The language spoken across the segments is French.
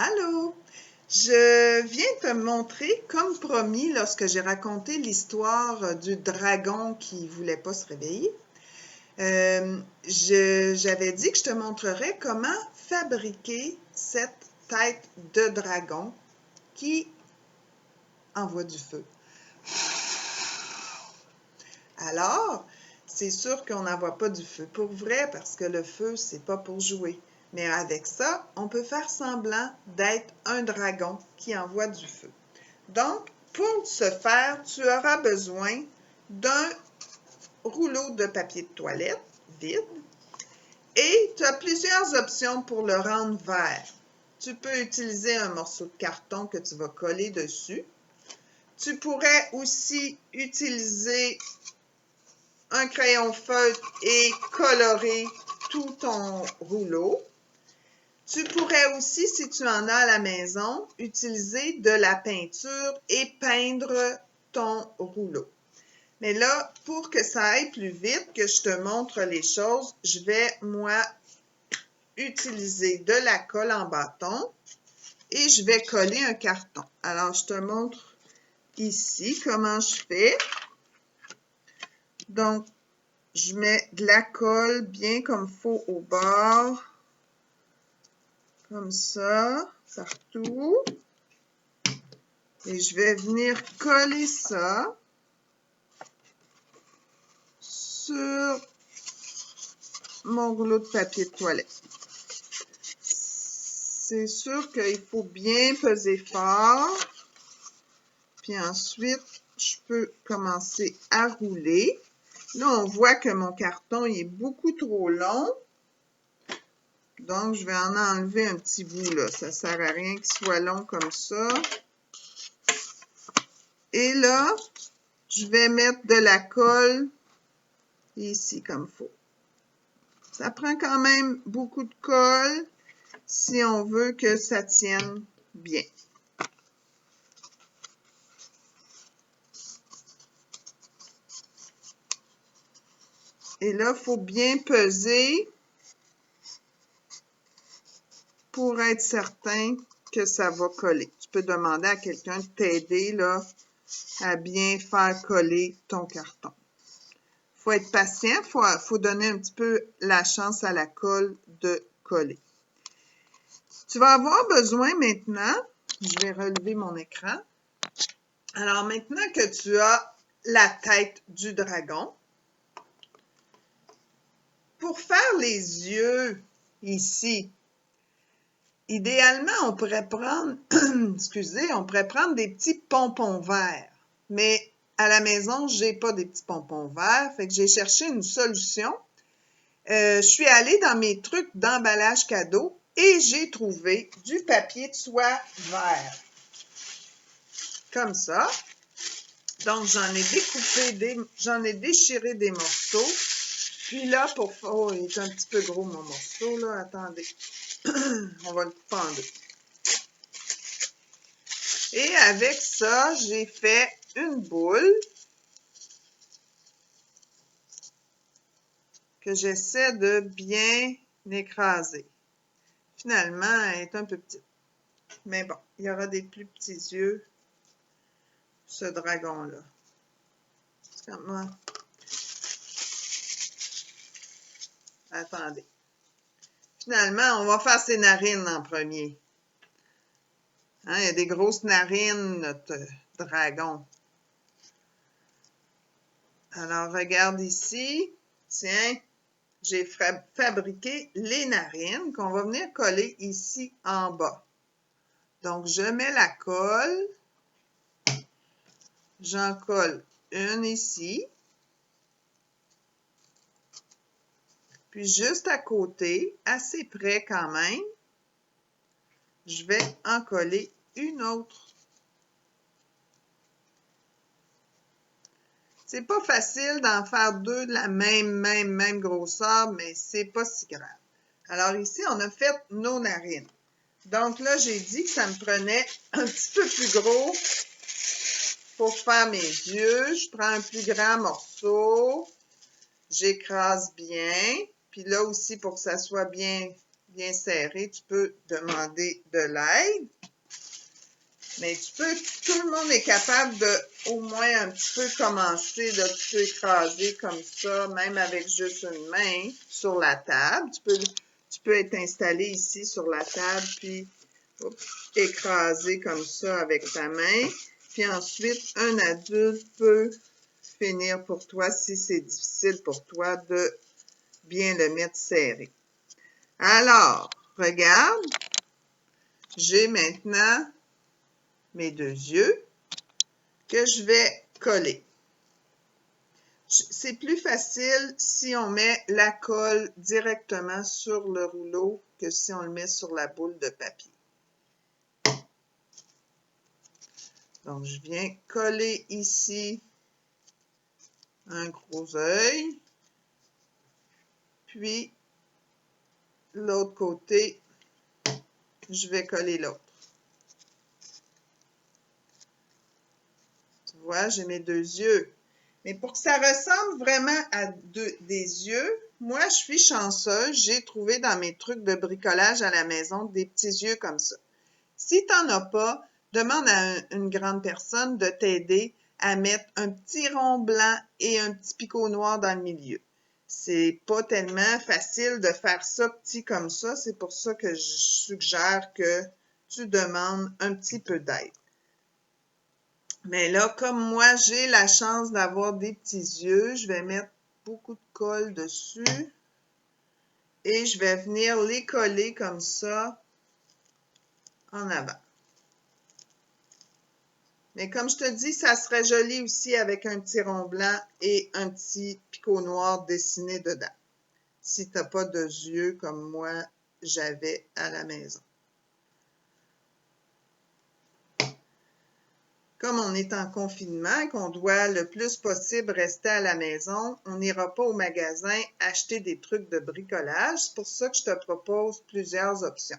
Allô! Je viens te montrer, comme promis, lorsque j'ai raconté l'histoire du dragon qui voulait pas se réveiller, j'avais dit que je te montrerais comment fabriquer cette tête de dragon qui envoie du feu. Alors, c'est sûr qu'on n'envoie pas du feu pour vrai parce que le feu, c'est pas pour jouer. Mais avec ça, on peut faire semblant d'être un dragon qui envoie du feu. Donc, pour ce faire, tu auras besoin d'un rouleau de papier de toilette vide et tu as plusieurs options pour le rendre vert. Tu peux utiliser un morceau de carton que tu vas coller dessus. Tu pourrais aussi utiliser un crayon feutre et colorer tout ton rouleau. Tu pourrais aussi, si tu en as à la maison, utiliser de la peinture et peindre ton rouleau. Mais là, pour que ça aille plus vite, que je te montre les choses, je vais, moi, utiliser de la colle en bâton et je vais coller un carton. Alors, je te montre ici comment je fais. Donc, je mets de la colle bien comme il faut au bord, comme ça, partout. Et je vais venir coller ça sur mon rouleau de papier de toilette. C'est sûr qu'il faut bien peser fort. Puis ensuite, je peux commencer à rouler. Là, on voit que mon carton il est beaucoup trop long. Donc, je vais en enlever un petit bout, là. Ça ne sert à rien qu'il soit long comme ça. Et là, je vais mettre de la colle ici, comme il faut. Ça prend quand même beaucoup de colle si on veut que ça tienne bien. Et là, il faut bien peser pour être certain que ça va coller. Tu peux demander à quelqu'un de t'aider là, à bien faire coller ton carton. Il faut être patient, il faut donner un petit peu la chance à la colle de coller. Tu vas avoir besoin maintenant, je vais relever mon écran. Alors maintenant que tu as la tête du dragon, pour faire les yeux ici, idéalement, on pourrait prendre, excusez, on pourrait prendre des petits pompons verts. Mais à la maison, j'ai pas des petits pompons verts, fait que j'ai cherché une solution. Je suis allée dans mes trucs d'emballage cadeau et j'ai trouvé du papier de soie vert. Comme ça. Donc, j'en ai déchiré des morceaux. Puis là, oh, il est un petit peu gros mon morceau, là. Attendez. On va le couper en deux. Et avec ça, j'ai fait une boule que j'essaie de bien écraser. Finalement, elle est un peu petite. Mais bon, il y aura des plus petits yeux, ce dragon-là. Attendez. Finalement, on va faire ses narines en premier. Hein, il y a des grosses narines, notre dragon. Alors, regarde ici. Tiens, j'ai fabriqué les narines qu'on va venir coller ici en bas. Donc, je mets la colle. J'en colle une ici. Puis, juste à côté, assez près quand même, je vais en coller une autre. C'est pas facile d'en faire deux de la même grosseur, mais c'est pas si grave. Alors ici, on a fait nos narines. Donc là, j'ai dit que ça me prenait un petit peu plus gros pour faire mes yeux. Je prends un plus grand morceau. J'écrase bien. Puis là aussi, pour que ça soit bien bien serré, tu peux demander de l'aide. Mais tout le monde est capable de au moins un petit peu commencer, là, tu peux écraser comme ça, même avec juste une main sur la table. Tu peux être installé ici sur la table, puis écraser comme ça avec ta main. Puis ensuite, un adulte peut finir pour toi, si c'est difficile pour toi, de bien le mettre serré. Alors, regarde, j'ai maintenant mes deux yeux que je vais coller. C'est plus facile si on met la colle directement sur le rouleau que si on le met sur la boule de papier. Donc, je viens coller ici un gros œil. Puis, l'autre côté, je vais coller l'autre. Tu vois, j'ai mes deux yeux. Mais pour que ça ressemble vraiment à des yeux, moi, je suis chanceuse. J'ai trouvé dans mes trucs de bricolage à la maison des petits yeux comme ça. Si tu n'en as pas, demande à une grande personne de t'aider à mettre un petit rond blanc et un petit picot noir dans le milieu. C'est pas tellement facile de faire ça petit comme ça. C'est pour ça que je suggère que tu demandes un petit peu d'aide. Mais là, comme moi, j'ai la chance d'avoir des petits yeux, je vais mettre beaucoup de colle dessus et je vais venir les coller comme ça en avant. Mais comme je te dis, ça serait joli aussi avec un petit rond blanc et un petit picot noir dessiné dedans. Si tu n'as pas de yeux comme moi, j'avais à la maison. Comme on est en confinement et qu'on doit le plus possible rester à la maison, on n'ira pas au magasin acheter des trucs de bricolage. C'est pour ça que je te propose plusieurs options.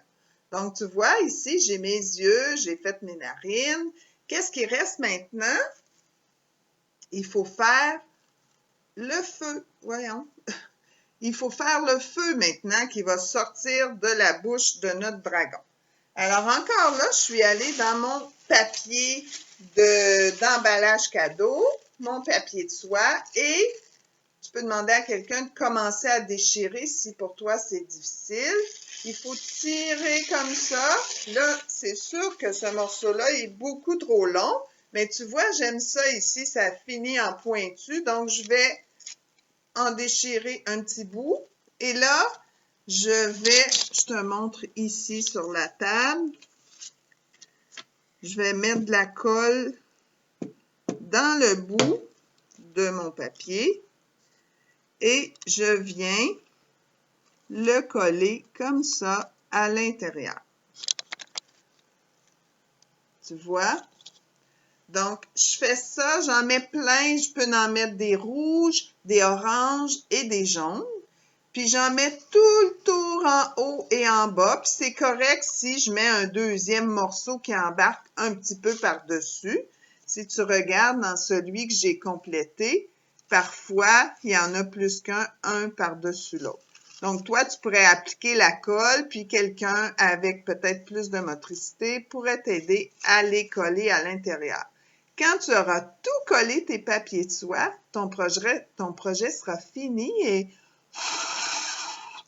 Donc, tu vois, ici, j'ai mes yeux, j'ai fait mes narines. Qu'est-ce qui reste maintenant? Il faut faire le feu. Voyons. Il faut faire le feu maintenant qui va sortir de la bouche de notre dragon. Alors, encore là, je suis allée dans mon papier d'emballage cadeau, mon papier de soie, et tu peux demander à quelqu'un de commencer à déchirer si pour toi c'est difficile. Il faut tirer comme ça. Là, c'est sûr que ce morceau-là est beaucoup trop long, mais tu vois, j'aime ça ici, ça finit en pointu, donc je vais en déchirer un petit bout. Et là, je te montre ici sur la table, je vais mettre de la colle dans le bout de mon papier et je viens le coller comme ça à l'intérieur. Tu vois? Donc, je fais ça, j'en mets plein, je peux en mettre des rouges, des oranges et des jaunes. Puis j'en mets tout le tour en haut et en bas. Puis c'est correct si je mets un deuxième morceau qui embarque un petit peu par-dessus. Si tu regardes dans celui que j'ai complété, parfois, il y en a plus qu'un, un par-dessus l'autre. Donc, toi, tu pourrais appliquer la colle, puis quelqu'un avec peut-être plus de motricité pourrait t'aider à les coller à l'intérieur. Quand tu auras tout collé tes papiers de soie, ton projet sera fini et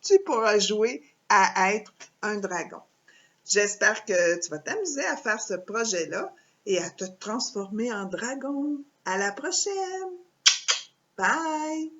tu pourras jouer à être un dragon. J'espère que tu vas t'amuser à faire ce projet-là et à te transformer en dragon. À la prochaine! Bye!